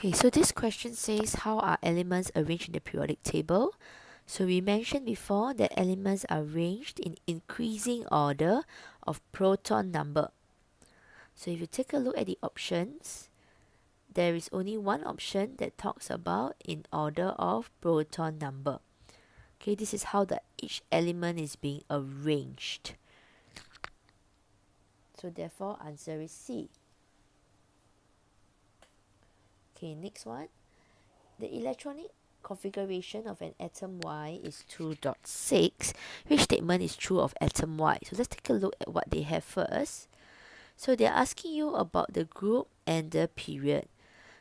Okay, so this question says, how are elements arranged in the periodic table? So we mentioned before that elements are arranged in increasing order of proton number. So if you take a look at the options, there is only one option that talks about in order of proton number. Okay, this is how each element is being arranged. So therefore, answer is C. Okay, next one. The electronic configuration of an atom Y is 2.6. Which statement is true of atom Y? So let's take a look at what they have first. So they're asking you about the group and the period.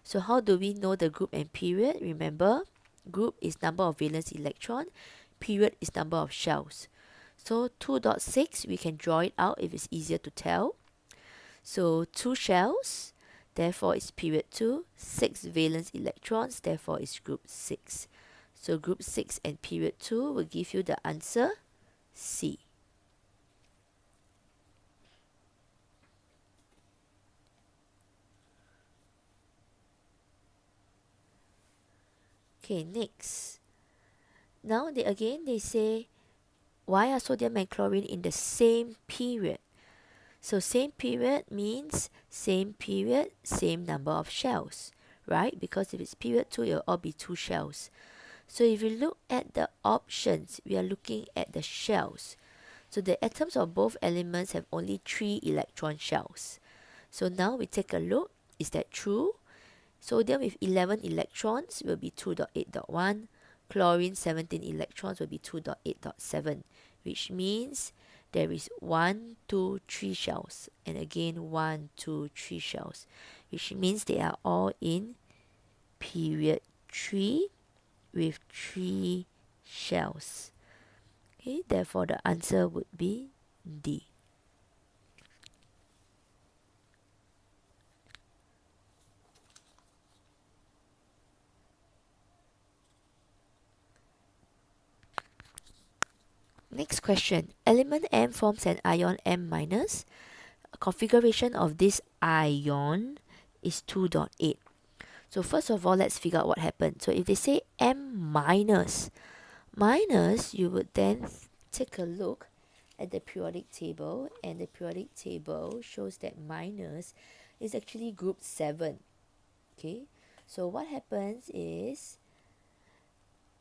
So how do we know the group and period? Remember, group is number of valence electron, period is number of shells. So 2.6, we can draw it out if it's easier to tell. So 2 shells, therefore it's period 2, 6 valence electrons, therefore it's group 6. So group 6 and period 2 will give you the answer C. Okay, next. Now they say, why are sodium and chlorine in the same period? So same period means same period, same number of shells, right? Because if it's period 2, it will all be 2 shells. So if you look at the options, we are looking at the shells. So the atoms of both elements have only 3 electron shells. So now we take a look, is that true? Sodium with 11 electrons will be 2.8.1. Chlorine 17 electrons will be 2.8.7, which means there is 1, 2, 3 shells, and again 1, 2, 3 shells, which means they are all in period 3 with 3 shells. Okay, therefore the answer would be D. Next question. Element M forms an ion M minus. Configuration of this ion is 2.8. So first of all, let's figure out what happened. So if they say M minus, you would then take a look at the periodic table, and the periodic table shows that minus is actually group 7. Okay, so what happens is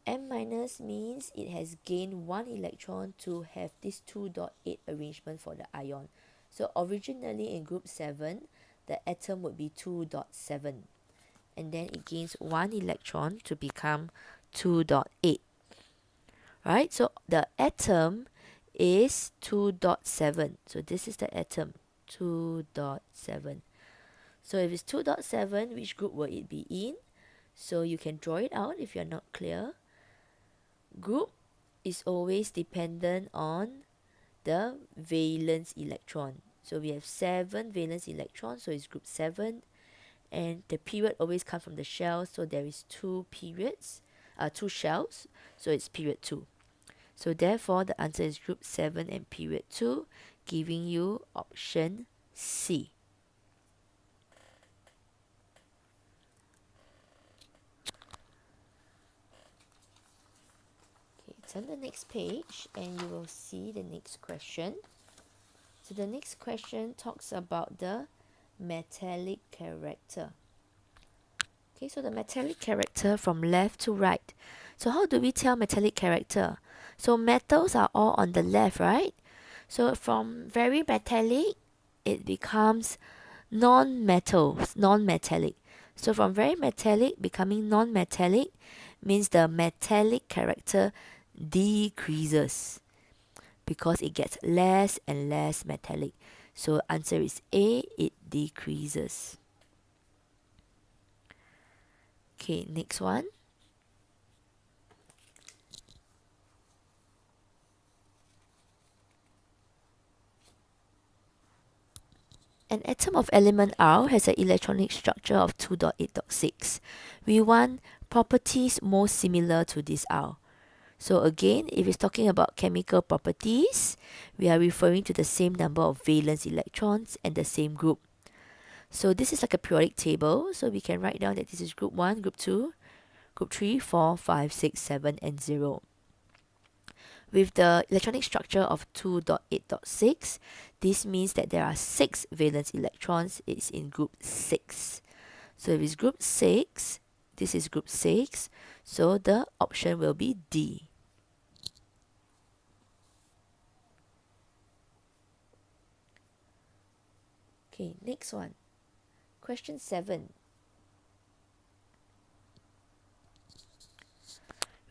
M minus means it has gained 1 electron to have this 2.8 arrangement for the ion. So originally in group 7, the atom would be 2.7, and then it gains 1 electron to become 2.8. Right, so the atom is 2.7. So this is the atom, 2.7. So if it's 2.7, which group will it be in? So you can draw it out if you're not clear. Group is always dependent on the valence electron. So we have 7 valence electrons, so it's group 7. And the period always comes from the shell, so there is 2 periods, 2 shells, so it's period 2. So therefore the answer is group 7 and period 2, giving you option C. Okay, turn the next page and you will see the next question. So the next question talks about the metallic character. Okay, so the metallic character from left to right. So how do we tell metallic character? So metals are all on the left, right? So from very metallic, it becomes non-metallic. So from very metallic becoming non-metallic means the metallic character decreases because it gets less and less metallic. So answer is A, it decreases. Okay, next one. An atom of element R has an electronic structure of 2.8.6. We want properties most similar to this R. So again, if it's talking about chemical properties, we are referring to the same number of valence electrons and the same group. So this is like a periodic table. So we can write down that this is group 1, group 2, group 3, 4, 5, 6, 7, and 0. With the electronic structure of 2.8.6, this means that there are 6 valence electrons. It's in group 6. So if it's group 6, this is group 6. So the option will be D. Okay, next one. Question 7.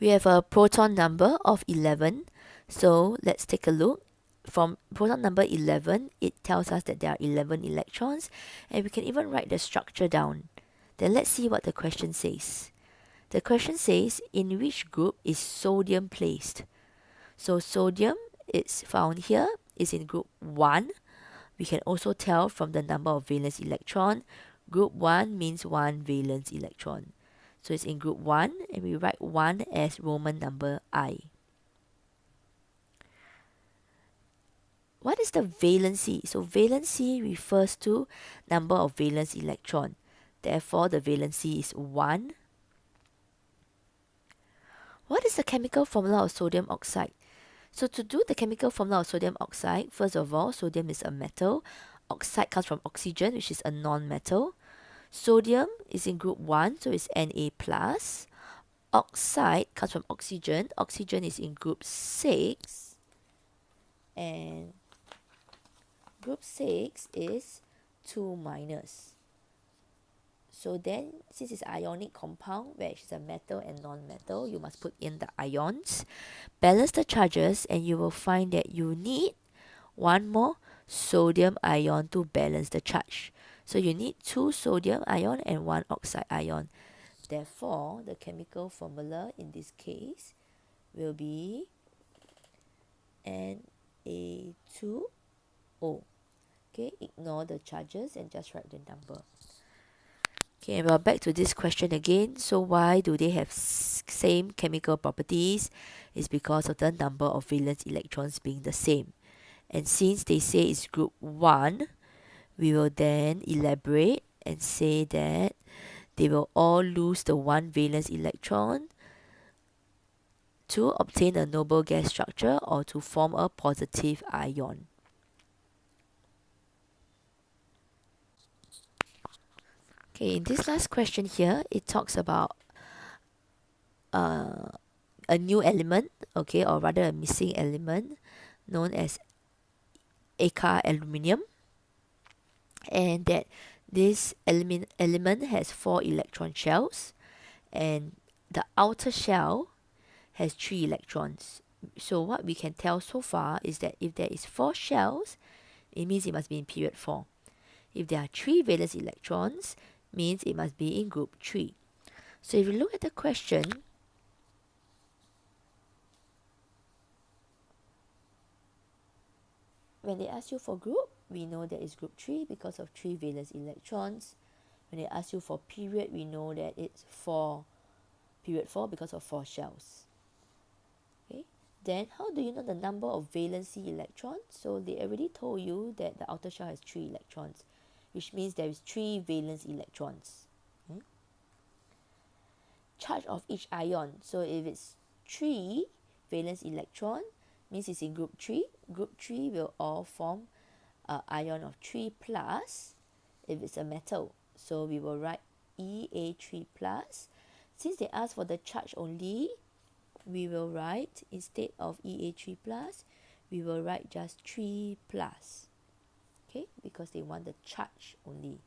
We have a proton number of 11. So let's take a look. From proton number 11, it tells us that there are 11 electrons, and we can even write the structure down. Then let's see what the question says. The question says, in which group is sodium placed? So sodium is found here, is in group 1. We can also tell from the number of valence electron. Group 1 means 1 valence electron. So it's in group 1, and we write 1 as Roman number I. What is the valency? So valency refers to number of valence electron. Therefore, the valency is 1. What is the chemical formula of sodium oxide? So to do the chemical formula of sodium oxide, first of all, sodium is a metal. Oxide comes from oxygen, which is a non-metal. Sodium is in group 1, so it's Na+. Oxide comes from oxygen. Oxygen is in group 6. And group 6 is 2 minus. So then, since it's ionic compound, where it's a metal and non-metal, you must put in the ions. Balance the charges, and you will find that you need one more sodium ion to balance the charge. So you need 2 sodium ion and 1 oxide ion. Therefore, the chemical formula in this case will be Na2O. Okay, ignore the charges and just write the number. Okay, and we're back to this question again. So why do they have same chemical properties? It's because of the number of valence electrons being the same. And since they say it's group 1, we will then elaborate and say that they will all lose the 1 valence electron to obtain a noble gas structure or to form a positive ion. Okay, in this last question here, it talks about a new element, okay, or rather a missing element known as Aka aluminium, and that this element has 4 electron shells, and the outer shell has 3 electrons. So what we can tell so far is that if there is 4 shells, it means it must be in period 4. If there are 3 valence electrons, means it must be in group 3. So if you look at the question, when they ask you for group, we know that it's group 3 because of 3 valence electrons. When they ask you for period, we know that it's period 4 because of 4 shells. Okay. Then how do you know the number of valency electrons? So they already told you that the outer shell has 3 electrons, which means there is 3 valence electrons. Okay. Charge of each ion. So if it's 3 valence electron, means it's in group 3. Group 3 will all form an ion of 3 plus if it's a metal. So we will write Ea3 plus. Since they ask for the charge only, we will write, instead of Ea3 plus, we will write just 3 plus. Okay, because they want the charge only.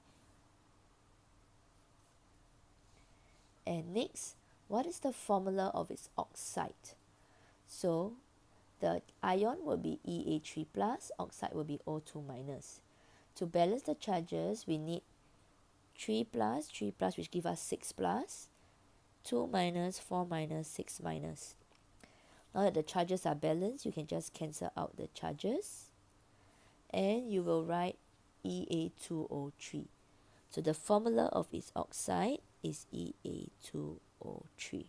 And next, what is the formula of its oxide? So the ion will be Ea3 plus, oxide will be O2 minus. To balance the charges, we need 3 plus, which give us 6 plus, 2 minus, 4 minus, 6 minus. Now that the charges are balanced, you can just cancel out the charges, and you will write Ea2O3. So the formula of its oxide is Ea2O3.